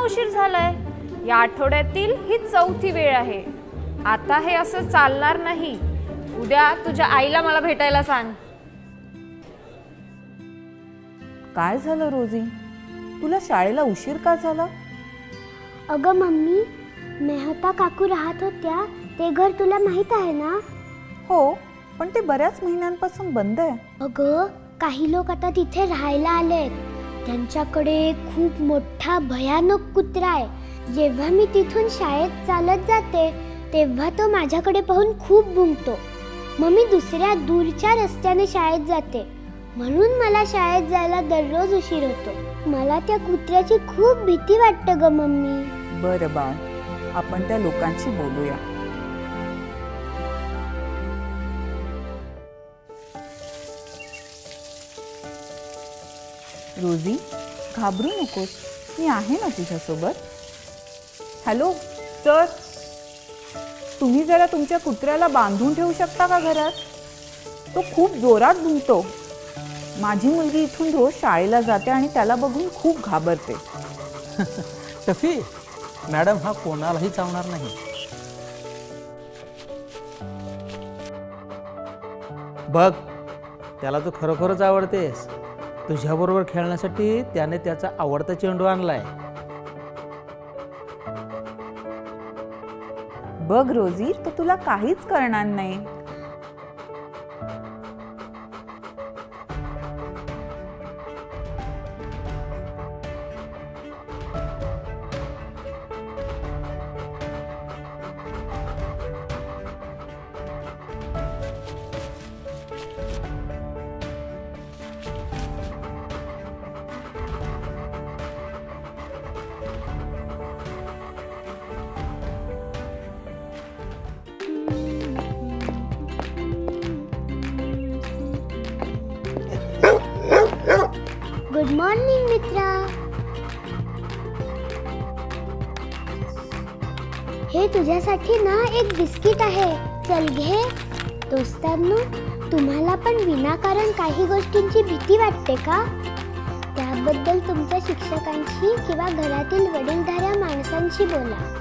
उशीर झालाय. या आठवड्यातील ही 4थी वेळ आहे. आता हे असं चालणार नाही. उद्या तुझ्या आईला मला भेटायला सांग. काय झालं रोजी? तुला शाळेला उशीर का झाला? अगं मम्मी, मेहता काकू राहत होत्या ते घर तुला माहित आहे ना? हो, पण ते बऱ्याच महिन्यांपासून बंद आहे. अगं, काही लोक आता तिथे राहायला आलेत. त्यांच्याकडे खूप मोठा भयानक कुत्रा आहे. जेव्हा मी तिथून शाळेत चालत जाते तेव्हा तो माझ्याकडे पाहून खूप भुंकतो. मग मी दुसऱ्या दूरच्या रस्त्याने शाळेत जाते. म्हणून मला शाळेत जायला दररोज उशीर होतो. मला त्या कुत्र्याची खूप भीती वाटते ग मम्मी. बरं बाळ, आपण त्या लोकांशी बोलूया. रोजी, घाबरू नकोस, मी आहे ना तुझ्यासोबत. हॅलो सर, तुम्ही जरा तुमच्या कुत्र्याला बांधून ठेवू शकता का घरात? तो खूप जोरात भुंकतो. माझी मुलगी इथून रोज शाळेला जाते आणि त्याला बघून खूप घाबरते. टफी, मॅडम हा कोणालाही चावणार नाही. बघ, त्याला तू खरोखरच आवडतेस. तुझ्याबरोबर खेळण्यासाठी त्याने त्याचा आवडता चेंडू आणलाय. बघ रोजी, तो तुला काहीच करणार नाही. गुड मॉर्निंग मित्रा. हे तुझ्यासाठी ना एक बिस्किट आहे. चल घे. दोस्तांनो, तुम्हाला पण विनाकारण काही गोष्टींची भीती वाटते का? त्याबद्दल तुमच्या शिक्षकांशी किंवा घरातील वडीलधाऱ्या माणसांशी बोला.